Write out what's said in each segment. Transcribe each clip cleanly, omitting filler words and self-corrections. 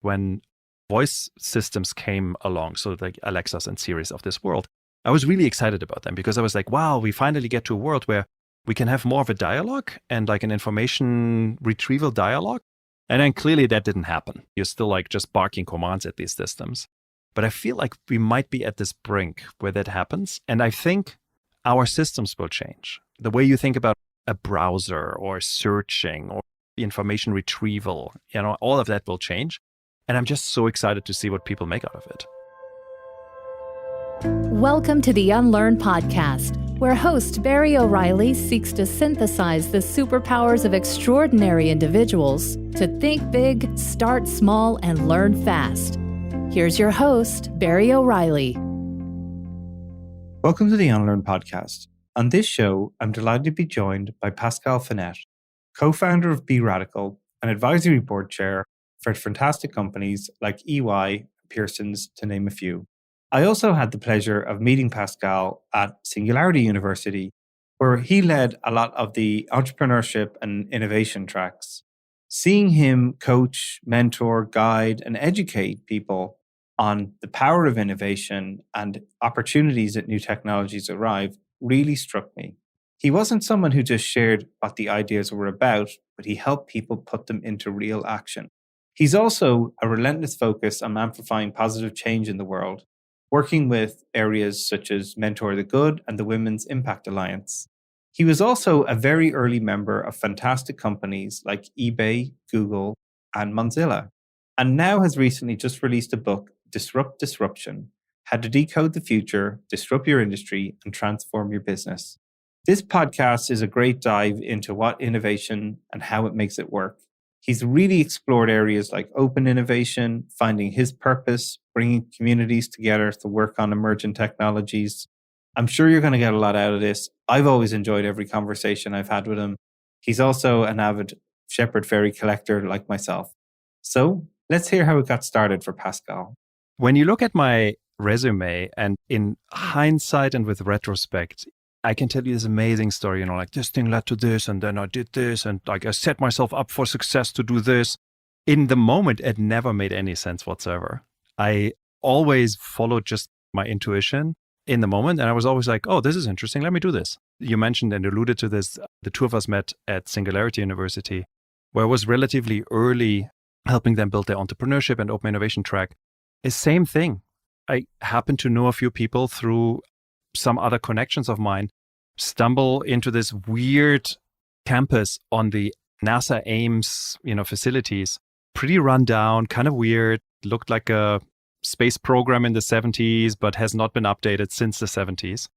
when voice systems came along, so like Alexas and Siris of this world, I was really excited about them because I was like, wow, we finally get to a world where we can have more of a dialogue and like an information retrieval dialogue. And then clearly that didn't happen. You're still like just barking commands at these systems. But I feel like we might be at this brink where that happens. And I think our systems will change. The way you think about a browser or searching or information retrieval, all of that will change. And I'm just so excited to see what people make out of it. Welcome to the Unlearn Podcast, where host Barry O'Reilly seeks to synthesize the superpowers of extraordinary individuals to think big, start small, and learn fast. Here's your host, Barry O'Reilly. Welcome to the Unlearn Podcast. On this show, I'm delighted to be joined by Pascal Finette, co-founder of Be Radical and advisory board chair for fantastic companies like EY, Pearson's, to name a few. I also had the pleasure of meeting Pascal at Singularity University, where he led a lot of the entrepreneurship and innovation tracks. Seeing him coach, mentor, guide, and educate people on the power of innovation and opportunities that new technologies arrive really struck me. He wasn't someone who just shared what the ideas were about, but he helped people put them into real action. He's also a relentless focus on amplifying positive change in the world, working with areas such as Mentor the Good and the Women's Impact Alliance. He was also a very early member of fantastic companies like eBay, Google, and Mozilla, and now has recently just released a book, Disrupt Disruption: How to Decode the Future, Disrupt Your Industry, and Transform Your Business. This podcast is a great dive into what innovation and how it makes it work. He's really explored areas like open innovation, finding his purpose, bringing communities together to work on emerging technologies. I'm sure you're going to get a lot out of this. I've always enjoyed every conversation I've had with him. He's also an avid shepherd fairy collector like myself. So let's hear how it got started for Pascal. When you look at my resume and in hindsight and with retrospect, I can tell you this amazing story, like this thing led to this, and then I did this, and like I set myself up for success to do this. In the moment, it never made any sense whatsoever. I always followed just my intuition in the moment, and I was always like, oh, this is interesting, let me do this. You mentioned and alluded to this, the two of us met at Singularity University, where I was relatively early helping them build their entrepreneurship and open innovation track. It's same thing. I happened to know a few people through some other connections of mine, stumble into this weird campus on the NASA Ames, facilities, pretty run down, kind of weird, looked like a space program in the 70s, but has not been updated since the 70s.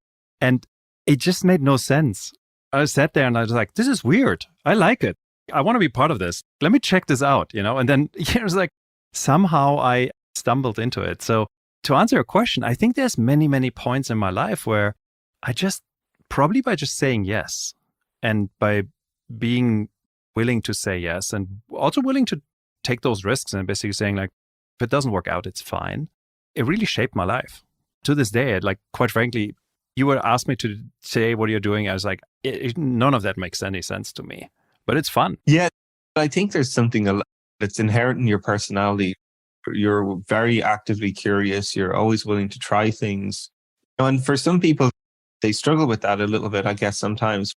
And it just made no sense. I sat there and I was like, this is weird. I like it. I want to be part of this. Let me check this out, and then it was like, somehow I stumbled into it. So to answer your question, I think there's many, many points in my life where I probably by just saying yes and by being willing to say yes and also willing to take those risks and basically saying like, if it doesn't work out, it's fine. It really shaped my life. To this day, quite frankly, you would ask me to say what you're doing. I was like, none of that makes any sense to me, but it's fun. Yeah, I think there's something that's inherent in your personality. You're very actively curious. You're always willing to try things. And for some people, they struggle with that a little bit, I guess, sometimes.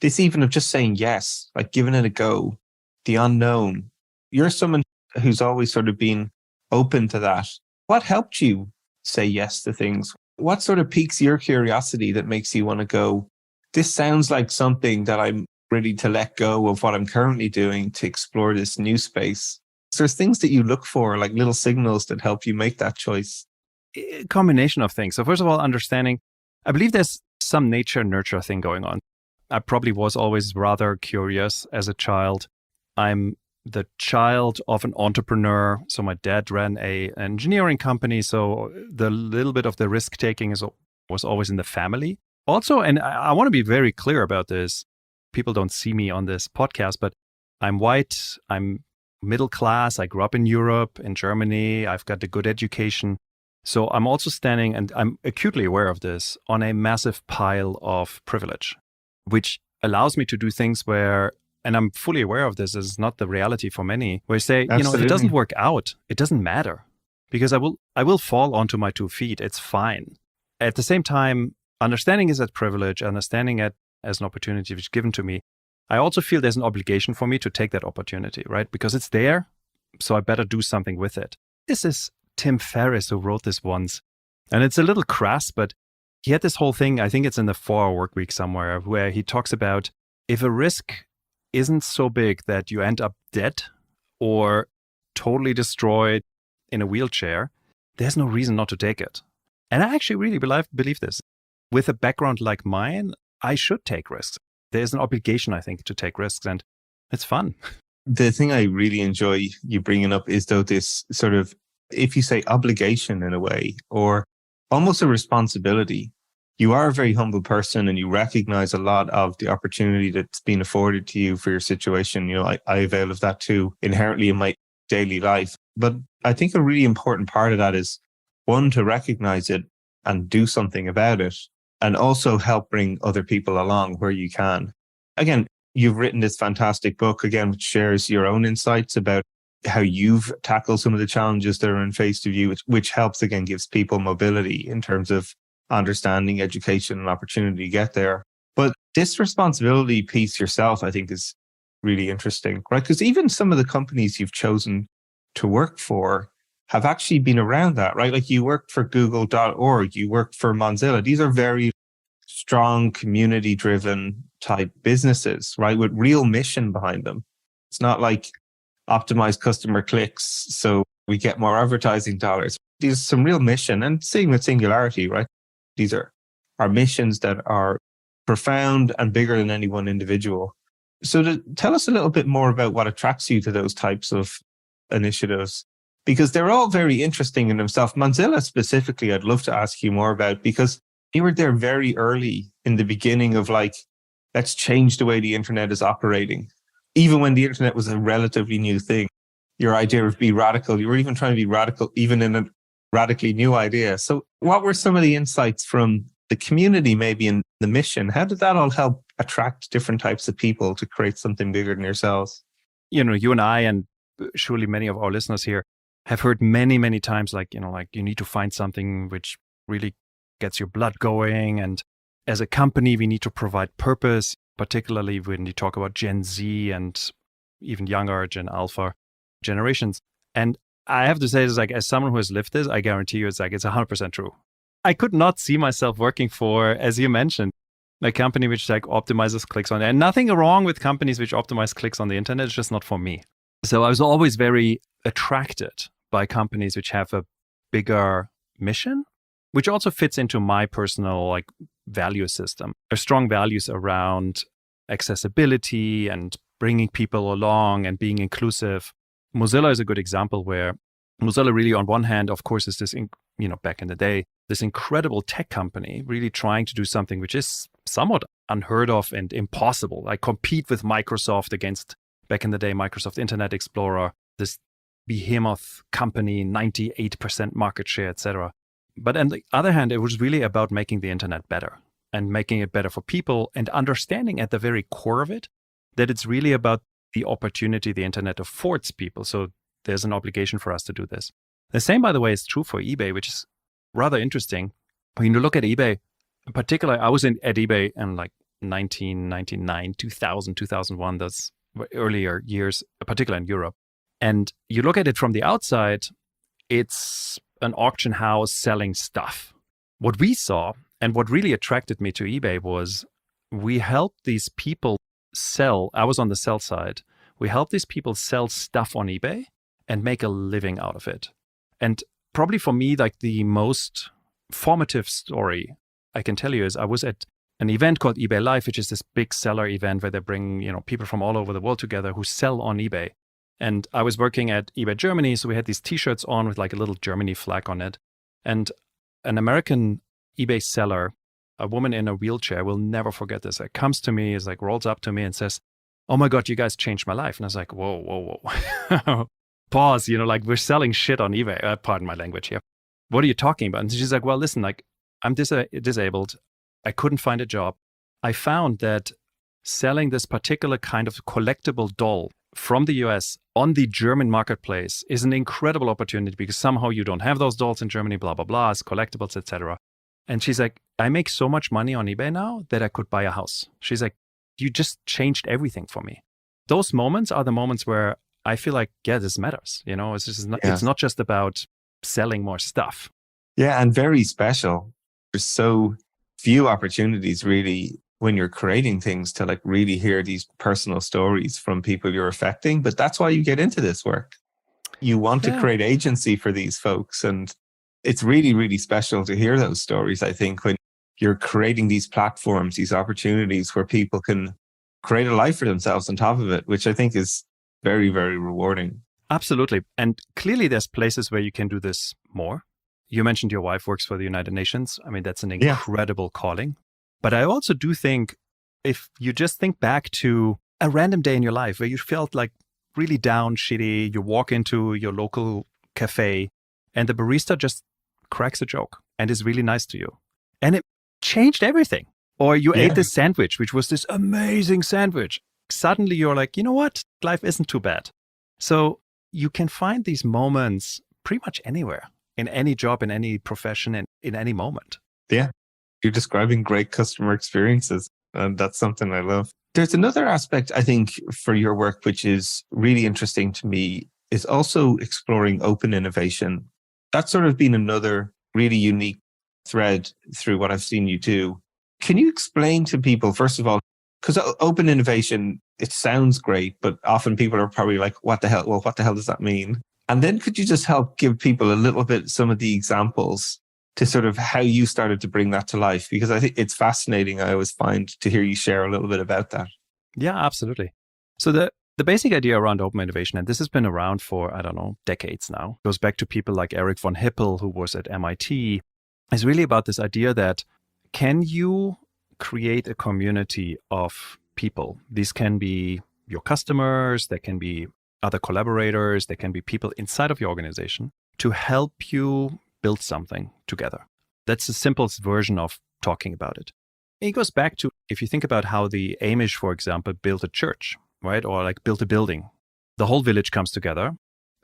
This even of just saying yes, like giving it a go, the unknown. You're someone who's always sort of been open to that. What helped you say yes to things? What sort of piques your curiosity that makes you want to go, this sounds like something that I'm ready to let go of what I'm currently doing to explore this new space? So there's things that you look for, like little signals that help you make that choice. A combination of things. So first of all, understanding, I believe there's some nature-nurture thing going on. I probably was always rather curious as a child. I'm the child of an entrepreneur. So my dad ran an engineering company. So the little bit of the risk-taking was always in the family. Also, and I want to be very clear about this. People don't see me on this podcast, but I'm white. I'm middle class. I grew up in Europe, in Germany. I've got a good education. So I'm also standing, and I'm acutely aware of this, on a massive pile of privilege, which allows me to do things where and I'm fully aware of this is not the reality for many, where you say, Absolutely. if it doesn't work out, it doesn't matter because I will fall onto my 2 feet. It's fine. At the same time, understanding is that privilege, understanding it as an opportunity which is given to me. I also feel there's an obligation for me to take that opportunity, right? Because it's there, so I better do something with it. This is Tim Ferriss who wrote this once. And it's a little crass, but he had this whole thing, I think it's in the 4-Hour Workweek somewhere, where he talks about if a risk isn't so big that you end up dead or totally destroyed in a wheelchair, there's no reason not to take it. And I actually really believe this. With a background like mine, I should take risks. There's an obligation, I think, to take risks, and it's fun. The thing I really enjoy you bringing up is though this sort of, if you say obligation in a way, or almost a responsibility. You are a very humble person and you recognize a lot of the opportunity that's been afforded to you for your situation. I avail of that too inherently in my daily life. But I think a really important part of that is, one, to recognize it and do something about it, and also help bring other people along where you can. Again, you've written this fantastic book, again, which shares your own insights about how you've tackled some of the challenges that are in face of you, which helps, again, gives people mobility in terms of understanding, education, and opportunity to get there. But this responsibility piece yourself, I think, is really interesting, right? Because even some of the companies you've chosen to work for have actually been around that, right? Like you worked for Google.org, you worked for Mozilla. These are very strong, community-driven type businesses, right? With real mission behind them. It's not like optimize customer clicks so we get more advertising dollars. These are some real mission, and same with Singularity, right? These are missions that are profound and bigger than any one individual. So tell us a little bit more about what attracts you to those types of initiatives, because they're all very interesting in themselves. Mozilla specifically, I'd love to ask you more about, because you were there very early in the beginning of like, let's change the way the internet is operating. Even when the internet was a relatively new thing, your idea of be radical, you were even trying to be radical, even in a radically new idea. So what were some of the insights from the community, maybe in the mission? How did that all help attract different types of people to create something bigger than yourselves? You and I, and surely many of our listeners here, have heard many, many times, like you need to find something which really gets your blood going. And as a company, we need to provide purpose, particularly when you talk about Gen Z and even younger Gen Alpha generations. And I have to say this, like, as someone who has lived this, I guarantee you it's 100% true. I could not see myself working for, as you mentioned, a company which optimizes clicks on it. And nothing wrong with companies which optimize clicks on the internet. It's just not for me. So I was always very attracted by companies which have a bigger mission, which also fits into my personal value system. There's strong values around accessibility and bringing people along and being inclusive. Mozilla is a good example where Mozilla really, on one hand, of course, is this, back in the day, this incredible tech company really trying to do something which is somewhat unheard of and impossible. Like compete with Microsoft against, back in the day, Microsoft Internet Explorer, this behemoth company, 98% market share, etc. But on the other hand, it was really about making the internet better and making it better for people and understanding at the very core of it that it's really about the opportunity the internet affords people. So there's an obligation for us to do this. The same, by the way, is true for eBay, which is rather interesting. When you look at eBay, in particular, I was at eBay in 1999, 2000, 2001, those earlier years, particularly in Europe. And you look at it from the outside, it's an auction house selling stuff. What we saw and what really attracted me to eBay was we helped these people sell. I was on the sell side. We helped these people sell stuff on eBay and make a living out of it. And probably for me, the most formative story I can tell you is I was at an event called eBay Live, which is this big seller event where they bring, people from all over the world together who sell on eBay. And I was working at eBay Germany, so we had these T-shirts on with a little Germany flag on it. And an American eBay seller, a woman in a wheelchair, will never forget this. It comes to me, rolls up to me and says, "Oh my God, you guys changed my life." And I was like, whoa. Pause, we're selling shit on eBay. Pardon my language here. What are you talking about? And she's like, well, listen, I'm disabled. I couldn't find a job. I found that selling this particular kind of collectible doll from the US on the German marketplace is an incredible opportunity because somehow you don't have those dolls in Germany, blah, blah, blah, it's collectibles, etc. And she's like, I make so much money on eBay now that I could buy a house. She's like, you just changed everything for me. Those moments are the moments where I feel like, yeah, this matters. You know, it's not just about selling more stuff. Yeah, and very special. There's so few opportunities really when you're creating things to like really hear these personal stories from people you're affecting. But that's why you get into this work. You want to create agency for these folks. And it's really, really special to hear those stories, I think, when you're creating these platforms, these opportunities where people can create a life for themselves on top of it, which I think is very, very rewarding. Absolutely. And clearly there's places where you can do this more. You mentioned your wife works for the United Nations. I mean, that's an incredible calling. But I also do think if you just think back to a random day in your life where you felt like really down, shitty, you walk into your local cafe and the barista just cracks a joke and is really nice to you. And it changed everything. Or you ate this sandwich, which was this amazing sandwich. Suddenly you're like, you know what? Life isn't too bad. So you can find these moments pretty much anywhere, in any job, in any profession, in any moment. Yeah. You're describing great customer experiences. And that's something I love. There's another aspect, I think, for your work, which is really interesting to me, is also exploring open innovation. That's sort of been another really unique thread through what I've seen you do. Can you explain to people, first of all, because open innovation, it sounds great, but often people are probably like, what the hell? Well, what the hell does that mean? And then could you just help give people a little bit, some of the examples to sort of how you started to bring that to life? Because I think it's fascinating. I always find to hear you share a little bit about that. Yeah, absolutely. So the basic idea around open innovation, and this has been around for, I don't know, decades now, goes back to people like Eric von Hippel, who was at MIT, is really about this idea that can you create a community of people? These can be your customers, they can be other collaborators, they can be people inside of your organization to help you build something together. That's the simplest version of talking about it. It goes back to, if you think about how the Amish, for example, built a church, right? Or like built a building. The whole village comes together,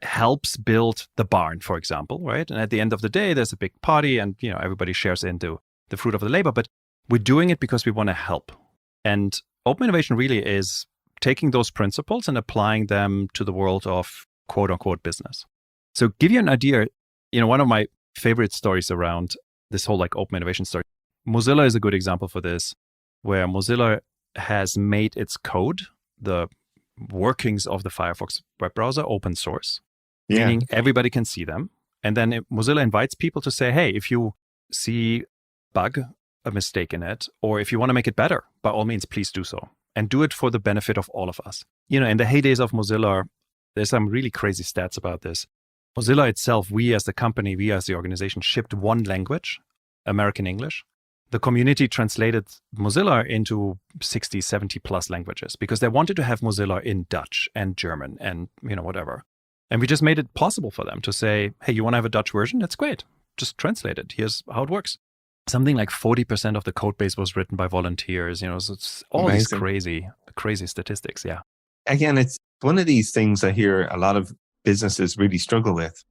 helps build the barn, for example, right? And at the end of the day, there's a big party and, you know, everybody shares into the fruit of the labor, but we're doing it because we want to help. And open innovation really is taking those principles and applying them to the world of quote unquote business. So give you an idea, you know, one of my favorite stories around this whole like open innovation story, Mozilla is a good example for this, where Mozilla has made its code, the workings of the Firefox web browser, open source, meaning everybody can see them. And then Mozilla invites people to say, hey, if you see bug, a mistake in it, or if you want to make it better, by all means, please do so. And do it for the benefit of all of us. You know, in the heydays of Mozilla, there's some really crazy stats about this. Mozilla itself, we as the company, we as the organization, shipped one language, American English. The community translated Mozilla into 60, 70 plus languages because they wanted to have Mozilla in Dutch and German and, you know, whatever. And we just made it possible for them to say, hey, you want to have a Dutch version? That's great. Just translate it. Here's how it works. Something like 40% of the code base was written by volunteers, you know, so it's all these crazy statistics. Yeah. Again, it's one of these things I hear a lot of businesses really struggle with.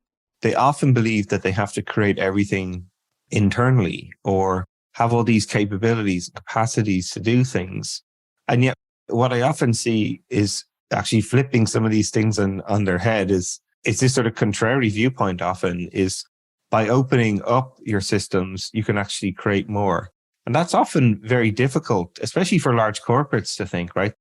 They often believe that they have to create everything internally or have all these capabilities, capacities to do things. And yet what I often see is actually flipping some of these things on their head is it's this sort of contrary viewpoint often is by opening up your systems, you can actually create more. And that's often very difficult, especially for large corporates to think, right?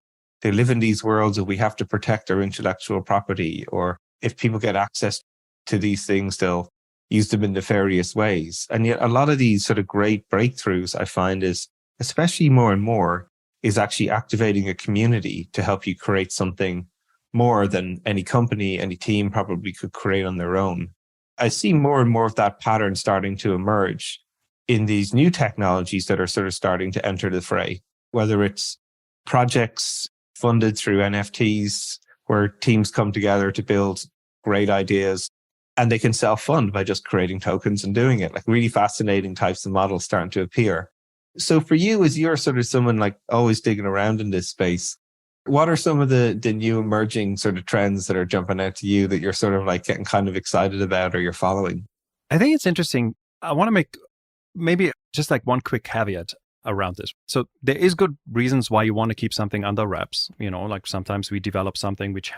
They live in these worlds of we have to protect our intellectual property, or if people get access to these things, they'll use them in nefarious ways. And yet a lot of these sort of great breakthroughs I find is, especially more and more, is actually activating a community to help you create something more than any company, any team probably could create on their own. I see more and more of that pattern starting to emerge in these new technologies that are sort of starting to enter the fray, whether it's projects funded through NFTs, where teams come together to build great ideas and they can self-fund by just creating tokens and doing it. Like really fascinating types of models starting to appear. So for you, as you're sort of someone like always digging around in this space, what are some of the new emerging sort of trends that are jumping out to you that you're sort of like getting kind of excited about or you're following? I think it's interesting. I want to make maybe just like one quick caveat around this. So there is good reasons why you want to keep something under wraps. Like sometimes we develop something which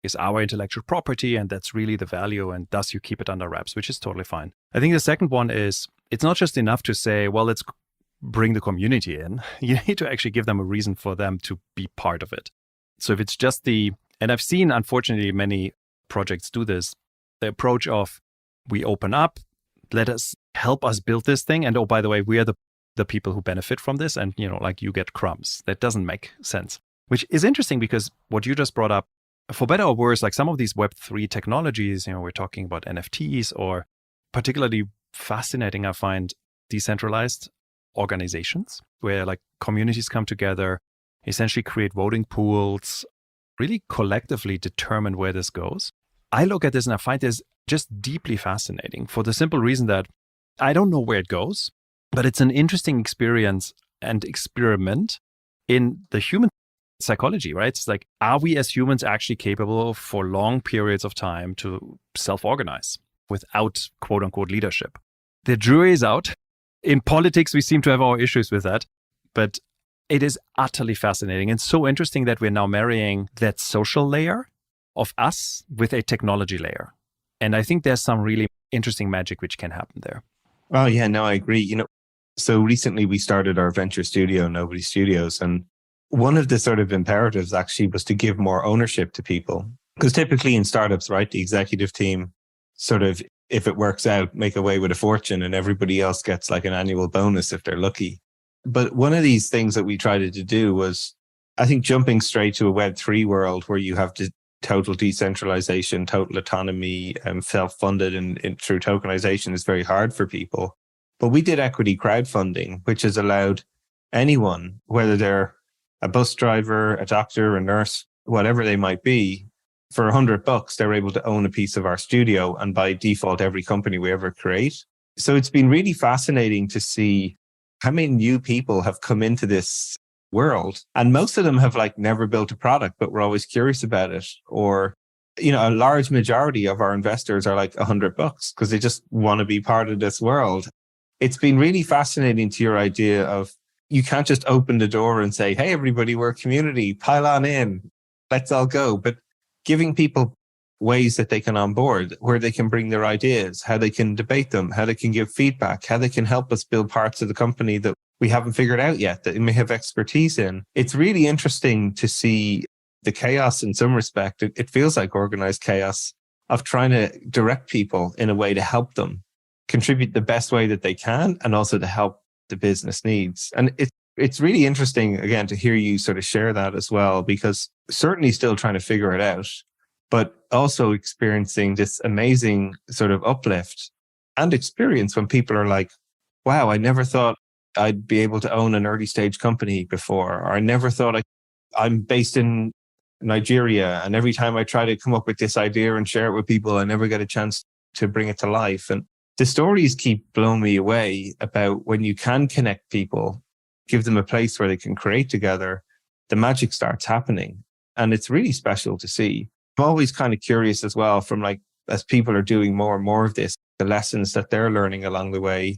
is our intellectual property, and that's really the value, and thus you keep it under wraps, which is totally fine. I think the second one is it's not just enough to say, well, let's bring the community in. You need to actually give them a reason for them to be part of it. So if it's just and I've seen, unfortunately, many projects do this, the approach of we open up, help us build this thing. And oh, by the way, we are the people who benefit from this. And, like you get crumbs. That doesn't make sense, which is interesting because what you just brought up, for better or worse, like some of these Web3 technologies, we're talking about NFTs, or particularly fascinating, I find decentralized organizations where like communities come together, essentially create voting pools, really collectively determine where this goes. I look at this and I find this just deeply fascinating for the simple reason that I don't know where it goes, but it's an interesting experience and experiment in the human psychology, right? It's like, are we as humans actually capable for long periods of time to self-organize without quote unquote leadership? The jury is out. In politics, we seem to have our issues with that, but it is utterly fascinating and so interesting that we're now marrying that social layer of us with a technology layer. And I think there's some really interesting magic which can happen there. Oh, yeah, no, I agree. So recently we started our venture studio, Nobody Studios, and one of the sort of imperatives actually was to give more ownership to people. Because typically in startups, right, the executive team sort of, if it works out, make away with a fortune and everybody else gets like an annual bonus if they're lucky. But one of these things that we tried to do was, I think, jumping straight to a Web3 world where you have total decentralization, total autonomy, and self-funded and through tokenization is very hard for people. But we did equity crowdfunding, which has allowed anyone, whether they're a bus driver, a doctor, a nurse, whatever they might be, for $100, they're able to own a piece of our studio, and by default, every company we ever create. So it's been really fascinating to see how many new people have come into this world. And most of them have like never built a product, but we're always curious about it. Or, a large majority of our investors are like $100 because they just want to be part of this world. It's been really fascinating to your idea of you can't just open the door and say, hey, everybody, we're a community, pile on in, let's all go. But giving people ways that they can onboard, where they can bring their ideas, how they can debate them, how they can give feedback, how they can help us build parts of the company that we haven't figured out yet, that we may have expertise in. It's really interesting to see the chaos in some respect. It feels like organized chaos of trying to direct people in a way to help them contribute the best way that they can and also to help the business needs. And it's really interesting, again, to hear you sort of share that as well, because certainly still trying to figure it out, but also experiencing this amazing sort of uplift and experience when people are like, wow, I never thought I'd be able to own an early stage company before, or I never thought I'm based in Nigeria. And every time I try to come up with this idea and share it with people, I never get a chance to bring it to life. And the stories keep blowing me away about when you can connect people, give them a place where they can create together, the magic starts happening. And it's really special to see. I'm always kind of curious as well from like, as people are doing more and more of this, the lessons that they're learning along the way.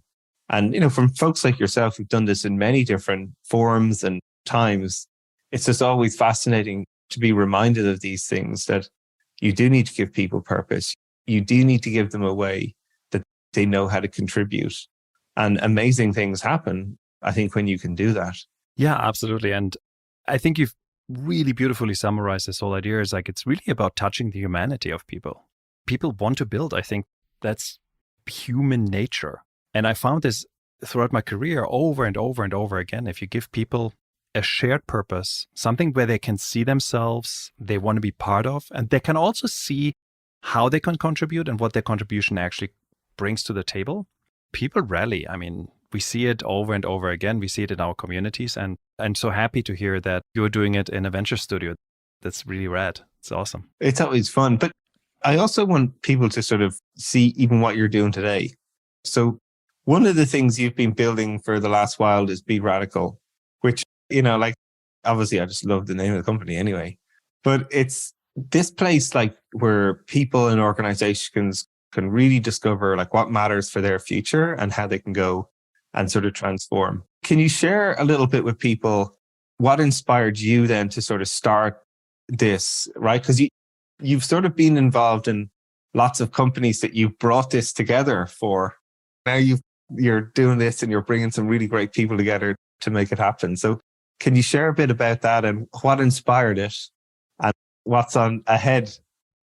And, from folks like yourself who've done this in many different forms and times, it's just always fascinating to be reminded of these things, that you do need to give people purpose. You do need to give them a way that they know how to contribute. And amazing things happen, I think, when you can do that. Yeah, absolutely. And I think you've really beautifully summarized this whole idea. Is like, it's really about touching the humanity of people. People want to build. I think that's human nature. And I found this throughout my career over and over and over again. If you give people a shared purpose, something where they can see themselves, they want to be part of, and they can also see how they can contribute and what their contribution actually brings to the table, people rally. I mean, we see it over and over again. We see it in our communities. And I'm so happy to hear that you're doing it in a venture studio. That's really rad. It's awesome. It's always fun. But I also want people to sort of see even what you're doing today. So One of the things you've been building for the last while is Be Radical, which, like, obviously I just love the name of the company anyway, but it's this place like where people and organizations can really discover like what matters for their future and how they can go and sort of transform. Can you share a little bit with people what inspired you then to sort of start this, right? Because you've sort of been involved in lots of companies that you've brought this together for. Now you're doing this and you're bringing some really great people together to make it happen. So can you share a bit about that and what inspired it and what's on ahead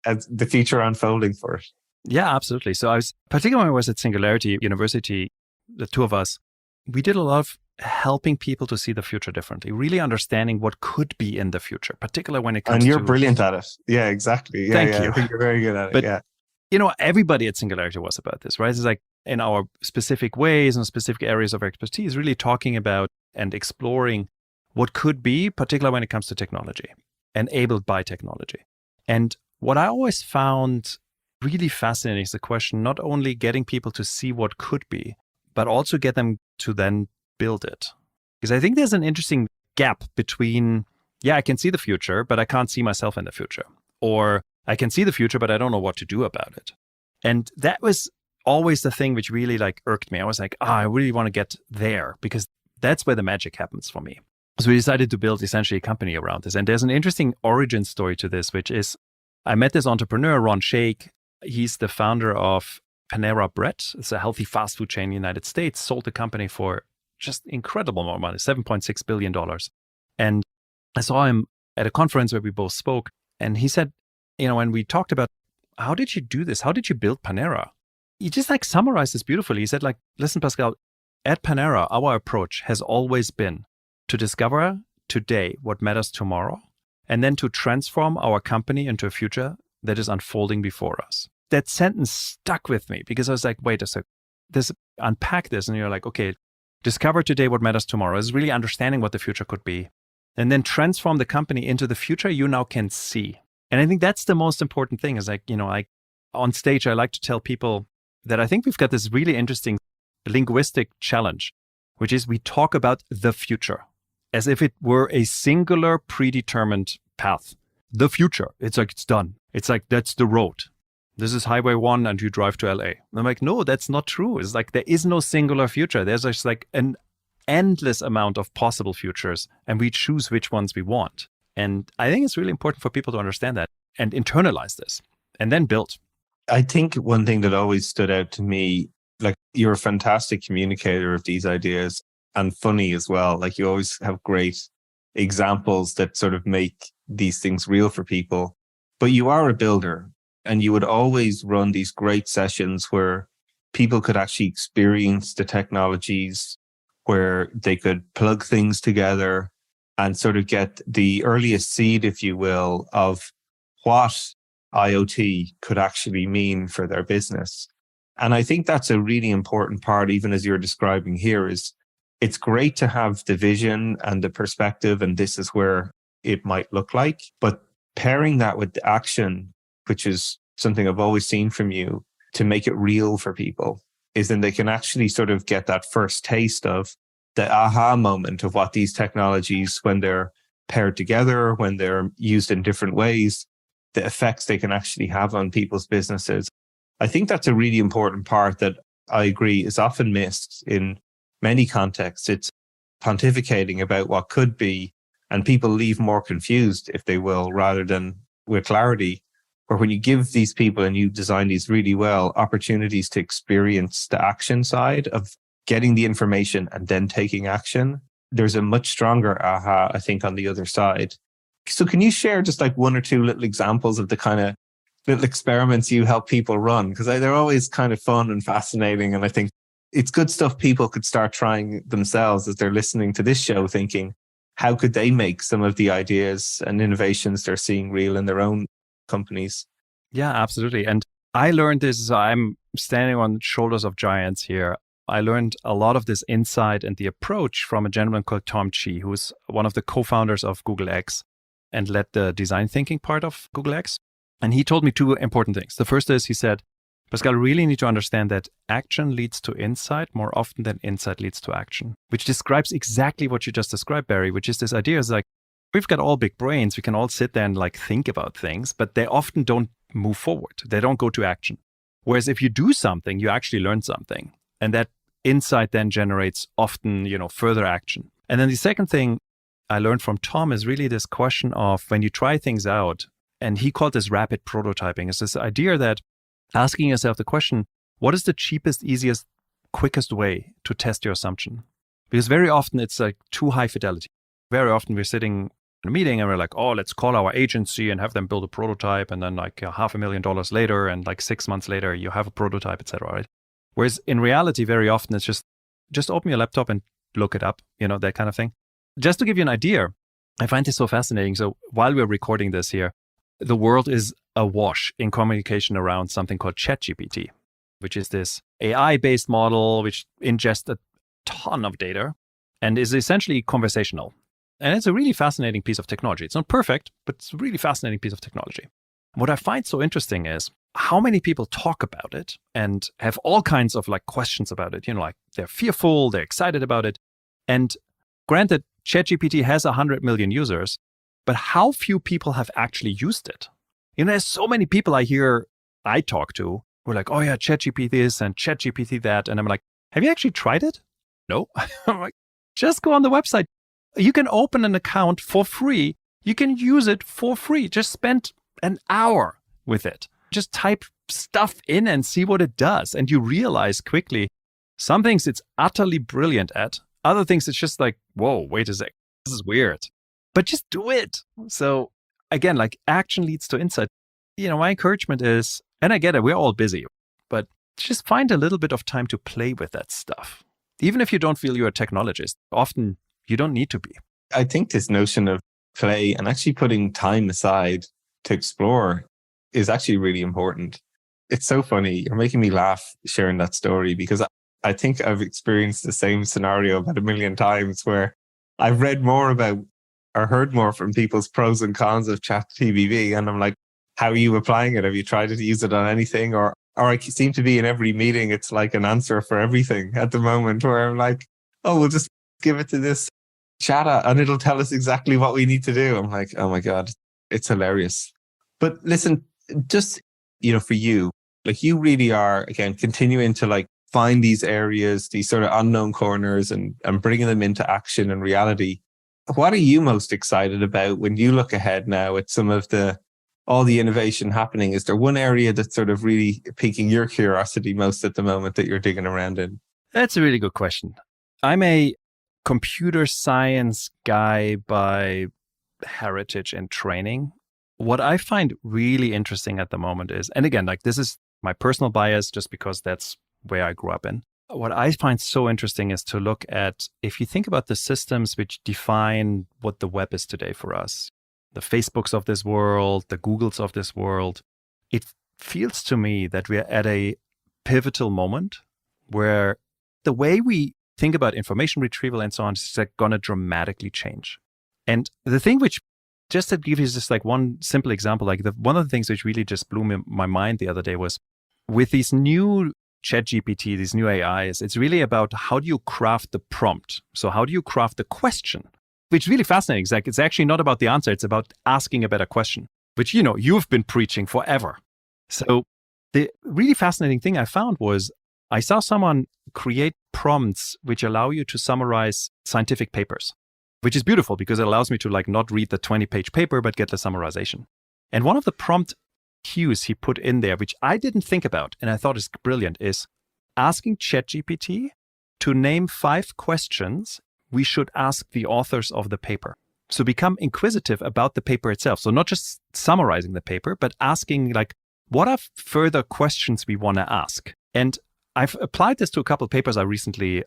as the future unfolding for it? Yeah, absolutely. So particularly when I was at Singularity University, the two of us, we did a lot of helping people to see the future differently, really understanding what could be in the future, particularly when it comes to... And you're brilliant at it. Yeah, exactly. Yeah, Thank you. I think you're very good at it. But, everybody at Singularity was about this, right? It's like in our specific ways and specific areas of expertise, really talking about and exploring what could be, particularly when it comes to technology, enabled by technology. And what I always found really fascinating is the question, not only getting people to see what could be, but also get them to then build it. Because I think there's an interesting gap between, I can see the future, but I can't see myself in the future. Or I can see the future, but I don't know what to do about it. And that was always the thing which really like irked me. I was like, I really want to get there because that's where the magic happens for me. So we decided to build essentially a company around this. And there's an interesting origin story to this, which is I met this entrepreneur, Ron Shake. He's the founder of Panera Bread. It's a healthy fast food chain in the United States, sold the company for just incredible amount of money, $7.6 billion. And I saw him at a conference where we both spoke. And he said, when we talked about, how did you do this? How did you build Panera? He just like summarized this beautifully. He said like, listen, Pascal, at Panera, our approach has always been to discover today what matters tomorrow, and then to transform our company into a future that is unfolding before us. That sentence stuck with me because I was like, wait a sec, unpack this. And you're like, okay, discover today what matters tomorrow is really understanding what the future could be. And then transform the company into the future you now can see. And I think that's the most important thing is like, on stage, I like to tell people that I think we've got this really interesting linguistic challenge, which is we talk about the future as if it were a singular predetermined path. The future, it's like it's done. It's like that's the road. This is Highway 1 and you drive to LA. And I'm like, no, that's not true. It's like there is no singular future. There's just like an endless amount of possible futures and we choose which ones we want. And I think it's really important for people to understand that and internalize this and then build. I think one thing that always stood out to me, like you're a fantastic communicator of these ideas and funny as well. Like you always have great examples that sort of make these things real for people. But you are a builder and you would always run these great sessions where people could actually experience the technologies, where they could plug things together and sort of get the earliest seed, if you will, of what IoT could actually mean for their business. And I think that's a really important part, even as you're describing here, is it's great to have the vision and the perspective, and this is where it might look like. But pairing that with the action, which is something I've always seen from you, to make it real for people, is then they can actually sort of get that first taste of the aha moment of what these technologies, when they're paired together, when they're used in different ways, the effects they can actually have on people's businesses. I think that's a really important part that I agree is often missed in many contexts. It's pontificating about what could be, and people leave more confused, if they will, rather than with clarity. Or when you give these people, and you design these really well, opportunities to experience the action side of getting the information and then taking action, there's a much stronger aha, I think, on the other side. So can you share just like one or two little examples of the kind of little experiments you help people run? Because they're always kind of fun and fascinating. And I think it's good stuff people could start trying themselves as they're listening to this show, thinking, how could they make some of the ideas and innovations they're seeing real in their own companies? Yeah, absolutely. And I learned this, I'm standing on the shoulders of giants here. I learned a lot of this insight and the approach from a gentleman called Tom Chi, who's one of the co-founders of Google X and led the design thinking part of Google X. And he told me two important things. The first is, he said, Pascal, really need to understand that action leads to insight more often than insight leads to action, which describes exactly what you just described, Barry, which is this idea is like, we've got all big brains. We can all sit there and like think about things, but they often don't move forward. They don't go to action. Whereas if you do something, you actually learn something. And that insight then generates often, further action. And then the second thing I learned from Tom is really this question of when you try things out, and he called this rapid prototyping. It's this idea that asking yourself the question, what is the cheapest, easiest, quickest way to test your assumption? Because very often it's like too high fidelity. Very often we're sitting in a meeting and we're like, oh, let's call our agency and have them build a prototype. And then like $500,000 later and like 6 months later, you have a prototype, etc. Right? Whereas in reality, very often it's just open your laptop and look it up, that kind of thing. Just to give you an idea, I find this so fascinating. So while we're recording this here, the world is awash in communication around something called ChatGPT, which is this AI-based model which ingests a ton of data and is essentially conversational. And it's a really fascinating piece of technology. It's not perfect, but it's a really fascinating piece of technology. What I find so interesting is how many people talk about it and have all kinds of like questions about it. Like they're fearful, they're excited about it. And granted, ChatGPT has 100 million users, but how few people have actually used it? There's so many people I talk to who are like, oh yeah, ChatGPT this and ChatGPT that. And I'm like, have you actually tried it? No. I'm like, just go on the website. You can open an account for free. You can use it for free. Just spend an hour with it. Just type stuff in and see what it does. And you realize quickly, some things it's utterly brilliant at. Other things it's just like, whoa, wait a sec. This is weird. But just do it. So again, like action leads to insight. My encouragement is, and I get it, we're all busy, but just find a little bit of time to play with that stuff. Even if you don't feel you're a technologist, often you don't need to be. I think this notion of play and actually putting time aside to explore is actually really important. It's so funny. You're making me laugh sharing that story because I think I've experienced the same scenario about 1 million times where I've read more about or heard more from people's pros and cons of ChatGPT. And I'm like, how are you applying it? Have you tried to use it on anything? Or I seem to be in every meeting. It's like an answer for everything at the moment where I'm like, oh, we'll just give it to this chat and it'll tell us exactly what we need to do. I'm like, oh my God, it's hilarious. But listen, just, for you, like you really are, again, continuing to like find these areas, these sort of unknown corners and bringing them into action and reality. What are you most excited about when you look ahead now at some of all the innovation happening? Is there one area that's sort of really piquing your curiosity most at the moment that you're digging around in? That's a really good question. I'm a computer science guy by heritage and training. What I find really interesting at the moment is, and again, like this is my personal bias just because that's where I grew up in. What I find so interesting is to look at, if you think about the systems which define what the web is today for us, the Facebooks of this world, the Googles of this world, it feels to me that we're at a pivotal moment where the way we think about information retrieval and so on is going to dramatically change. And the thing which, just to give you just like one simple example, like one of the things which really just blew my mind the other day was with these new ChatGPT, these new AIs, it's really about how do you craft the prompt? So how do you craft the question? Which is really fascinating. It's actually not about the answer. It's about asking a better question, which, you've been preaching forever. So the really fascinating thing I found was I saw someone create prompts which allow you to summarize scientific papers, which is beautiful because it allows me to like not read the 20-page paper, but get the summarization. And one of the prompt cues he put in there, which I didn't think about and I thought is brilliant, is asking ChatGPT to name 5 questions we should ask the authors of the paper. So become inquisitive about the paper itself. So not just summarizing the paper, but asking like, what are further questions we want to ask? And I've applied this to a couple of papers I recently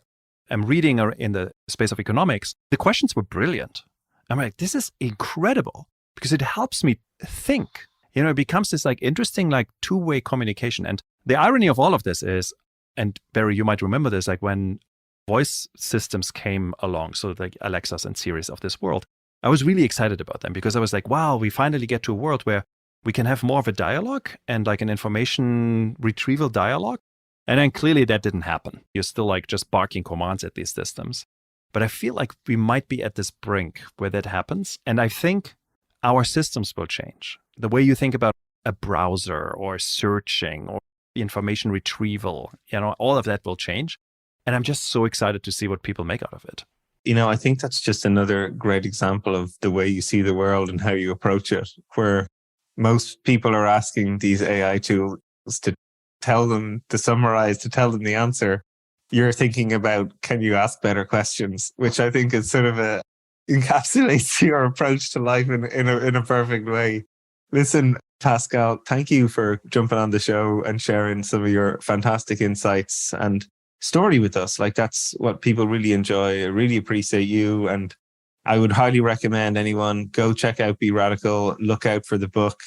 am reading in the space of economics. The questions were brilliant. I'm like, this is incredible because it helps me think. It becomes this like interesting, like two-way communication. And the irony of all of this is, and Barry, you might remember this, like when voice systems came along, so like Alexas and Siris of this world, I was really excited about them because I was like, wow, we finally get to a world where we can have more of a dialogue and like an information retrieval dialogue. And then clearly that didn't happen. You're still like just barking commands at these systems. But I feel like we might be at this brink where that happens. And I think our systems will change. The way you think about a browser or searching or information retrieval, all of that will change. And I'm just so excited to see what people make out of it. I think that's just another great example of the way you see the world and how you approach it, where most people are asking these AI tools to tell them, to summarize, to tell them the answer. You're thinking about, can you ask better questions? Which I think is sort of encapsulates your approach to life in a perfect way. Listen, Pascal, thank you for jumping on the show and sharing some of your fantastic insights and story with us. Like, that's what people really enjoy. I really appreciate you. And I would highly recommend anyone go check out Be Radical, look out for the book,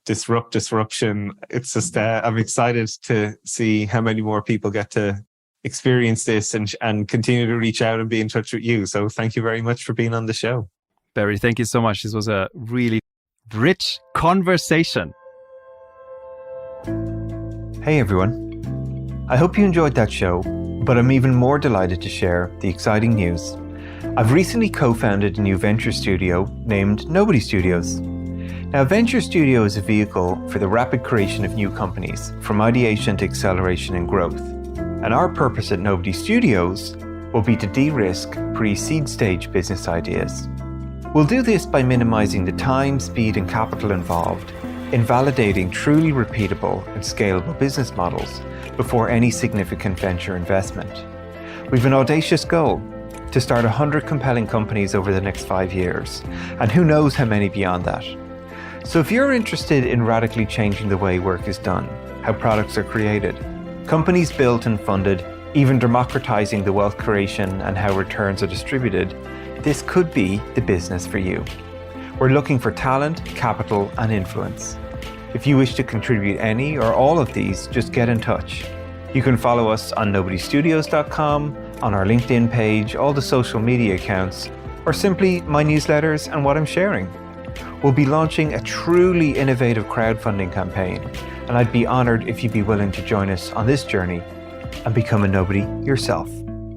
Disrupt Disruption. It's just, I'm excited to see how many more people get to experience this and continue to reach out and be in touch with you. So thank you very much for being on the show. Barry, thank you so much. This was a really rich conversation. Hey everyone. I hope you enjoyed that show, but I'm even more delighted to share the exciting news. I've recently co-founded a new venture studio named Nobody Studios. Now, Venture Studio is a vehicle for the rapid creation of new companies, from ideation to acceleration and growth. And our purpose at Nobody Studios will be to de-risk pre-seed stage business ideas. We'll do this by minimizing the time, speed, and capital involved in validating truly repeatable and scalable business models before any significant venture investment. We've an audacious goal to start 100 compelling companies over the next 5 years, and who knows how many beyond that. So if you're interested in radically changing the way work is done, how products are created, companies built and funded, even democratizing the wealth creation and how returns are distributed, this could be the business for you. We're looking for talent, capital, and influence. If you wish to contribute any or all of these, just get in touch. You can follow us on nobodystudios.com, on our LinkedIn page, all the social media accounts, or simply my newsletters and what I'm sharing. We'll be launching a truly innovative crowdfunding campaign, and I'd be honored if you'd be willing to join us on this journey and become a nobody yourself.